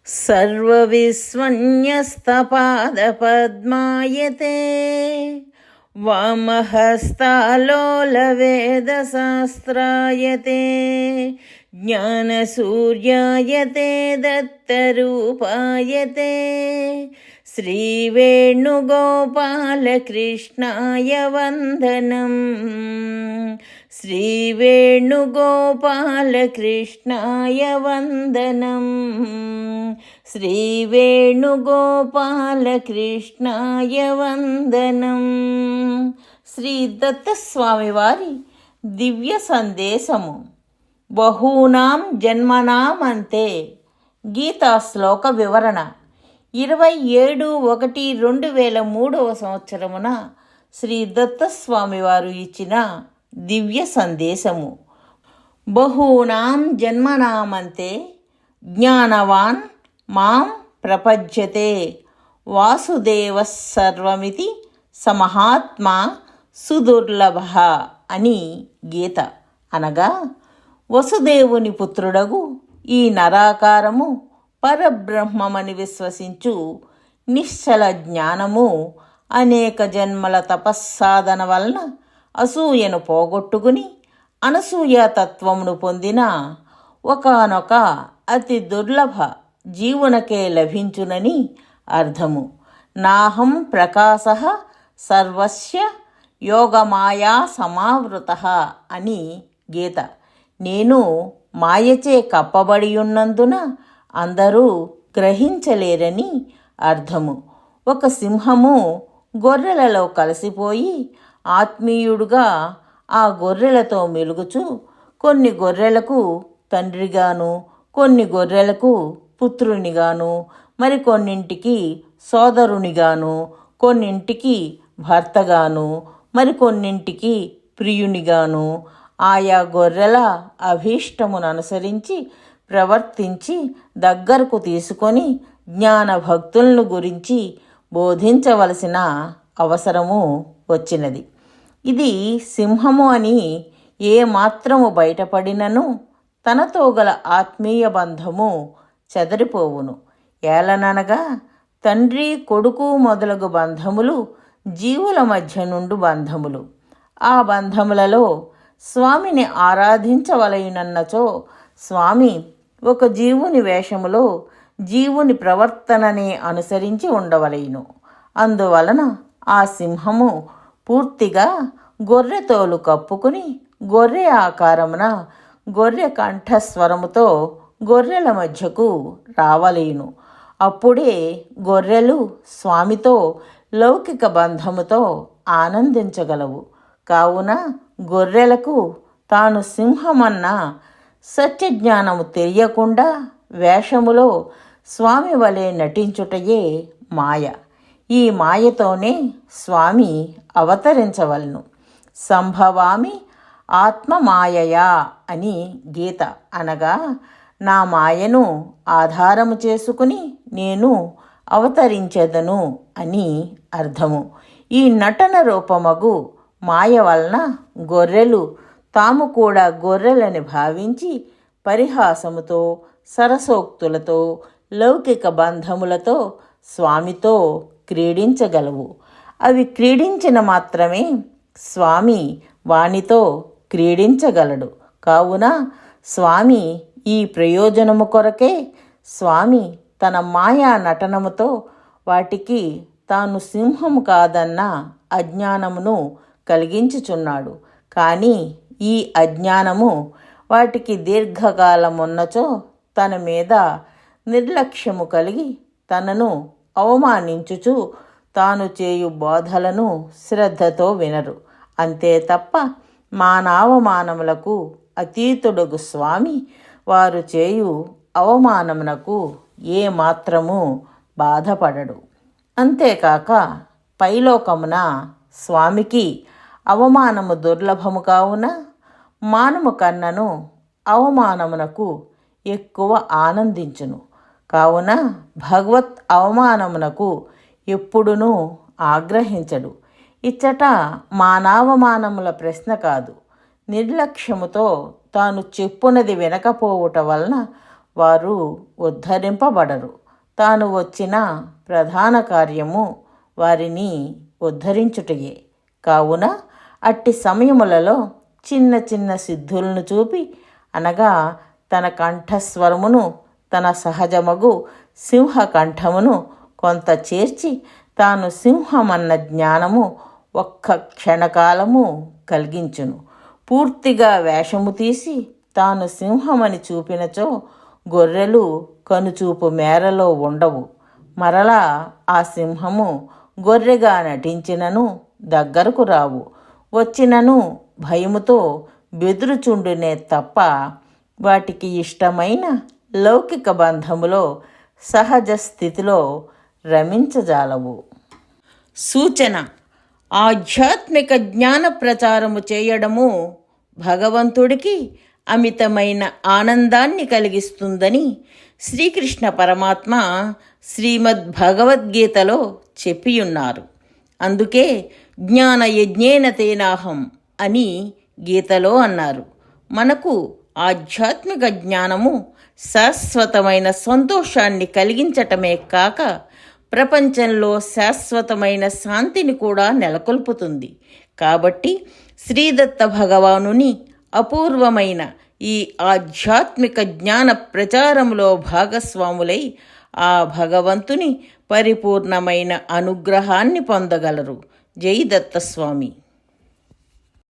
सर्वविस्मन्यस्तपादपद्मायते वामहस्तालोलवेदशास्त्रायते ज्ञानसूर्यायते दत्तरूपायते श्रीवेणुगोपालकृष्णाय वन्दनम् श्रीवेणुगोपालकृष्णाय वन्दनम् श्रीवेणुगोपालकृष्णाय वन्दनम् శ్రీ దత్తస్వామి వారి దివ్య సందేశము. బహూనాం జన్మనాం అంతే. గీతా శ్లోక వివరణ. 27/1/2003 శ్రీ దత్తస్వామి వారు ఇచ్చిన దివ్య సందేశము. బహూనాం జన్మనామంతే జ్ఞానవాన్ మాం ప్రపద్యతే వాసుదేవ సర్వమితి సమహాత్మా సుదుర్లభ అని గీత. అనగా వసుదేవుని పుత్రుడగు ఈ నరాకారము పరబ్రహ్మమని విశ్వసించు నిశ్చల జ్ఞానము అనేక జన్మల తపస్సాధన వలన అసూయను పోగొట్టుకుని అనసూయాతత్వమును పొందిన ఒకానొక అతి దుర్లభ జీవునకే లభించునని అర్థము. నాహం ప్రకాశ సర్వస్య యోగమాయా సమావృత అని గీత. నేను మాయచే కప్పబడి ఉన్నందున అందరూ గ్రహించలేరని అర్థము. ఒక సింహము గొర్రెలలో కలిసిపోయి ఆత్మీయుడుగా ఆ గొర్రెలతో మెలుగుచు కొన్ని గొర్రెలకు తండ్రిగాను, కొన్ని గొర్రెలకు పుత్రునిగాను, మరికొన్నింటికి సోదరునిగాను, కొన్నింటికి భర్తగాను, మరికొన్నింటికి ప్రియునిగాను, ఆయా గొర్రెల అభీష్టమును అనుసరించి ప్రవర్తించి దగ్గరకు తీసుకొని జ్ఞాన భక్తులను గురించి బోధించవలసిన అవసరము వచ్చినది. ఇది సింహము అని ఏమాత్రము బయటపడినను తనతో గల ఆత్మీయ బంధము చెదరిపోవును. ఏలననగా తండ్రి కొడుకు మొదలగు బంధములు జీవుల మధ్య నుండి బంధములు. ఆ బంధములలో స్వామిని ఆరాధించవలయునన్నచో స్వామి ఒక జీవుని వేషములో జీవుని ప్రవర్తనని అనుసరించి ఉండవలయును. అందువలన ఆ సింహము పూర్తిగా గొర్రెతోలు కప్పుకుని గొర్రె ఆకారమున గొర్రె కంఠస్వరముతో గొర్రెల మధ్యకు రావలేను. అప్పుడే గొర్రెలు స్వామితో లౌకిక బంధముతో ఆనందించగలవు. కావున గొర్రెలకు తాను సింహమన్న సత్యజ్ఞానము తెలియకుండా వేషములో స్వామి వలె నటించుటయే మాయ. ఈ మాయతోనే స్వామి అవతరించవలను. సంభవామి ఆత్మమాయయా అని గీత. అనగా నా మాయను ఆధారము చేసుకుని నేను అవతరించెదను అని అర్థము. ఈ నటన రూపమగు మాయ వలన గొర్రెలు తాము కూడా గొర్రెలని భావించి పరిహాసముతో, సరసోక్తులతో, లౌకిక బంధములతో స్వామితో క్రీడించగలవు. అవి క్రీడించిన మాత్రమే స్వామి వానితో క్రీడించగలడు. కావున స్వామి ఈ ప్రయోజనము కొరకే స్వామి తన మాయా నటనముతో వాటికి తాను సింహము కాదన్న అజ్ఞానమును కలిగించుచున్నాడు. కానీ ఈ అజ్ఞానము వాటికి దీర్ఘకాలమున్నచో తన మీద నిర్లక్ష్యము కలిగి తనను అవమానించుచు తాను చేయు బోధలను శ్రద్ధతో వినరు. అంతే తప్ప మానవమానములకు అతీతుడగు స్వామి వారు చేయు అవమానమునకు ఏమాత్రము బాధపడడు. అంతేకాక పైలోకమున స్వామికి అవమానము దుర్లభము కావున మానము కన్నను అవమానమునకు ఎక్కువ ఆనందించును. కావున భగవత్ అవమానమునకు ఎప్పుడునూ ఆగ్రహించడు. ఇచ్చట మానవమానముల ప్రశ్న కాదు. నిర్లక్ష్యముతో తాను చెప్పునది వినకపోవుట వలన వారు ఉద్ధరింపబడరు. తాను వచ్చిన ప్రధాన కార్యము వారిని ఉద్ధరించుటయే. కావున అట్టి సమయములలో చిన్న చిన్న సిద్ధులను చూపి, అనగా తన కంఠస్వరమును, తన సహజమగు సింహకంఠమును కొంత చేర్చి, తాను సింహమన్న జ్ఞానము ఒక్క క్షణకాలము కలిగించును. పూర్తిగా వేషము తీసి తాను సింహమని చూపినచో గొర్రెలు కనుచూపు మేరలో ఉండవు. మరలా ఆ సింహము గొర్రెగా నటించినను దగ్గరకు రావు. వచ్చినను భయముతో బెదురుచుండునే తప్ప వాటికి ఇష్టమైన లౌకిక బంధములో సహజ స్థితిలో రమించజాలవు. సూచన: ఆధ్యాత్మిక జ్ఞాన ప్రచారము చేయడము భగవంతుడికి అమితమైన ఆనందాన్ని కలిగిస్తుందని శ్రీకృష్ణ పరమాత్మ శ్రీమద్ భగవద్గీతలో చెప్పియున్నారు. అందుకే జ్ఞాన యజ్ఞేన తేనాహం అని గీతలో అన్నారు. మనకు ఆధ్యాత్మిక జ్ఞానము శాశ్వతమైన సంతోషాన్ని కలిగించటమే కాక ప్రపంచంలో శాశ్వతమైన శాంతిని కూడా నెలకొల్పుతుంది. కాబట్టి శ్రీదత్త భగవానుని అపూర్వమైన ఈ ఆధ్యాత్మిక జ్ఞాన ప్రచారంలో భాగస్వాములై ఆ భగవంతుని పరిపూర్ణమైన అనుగ్రహాన్ని పొందగలరు. జై దత్తస్వామి.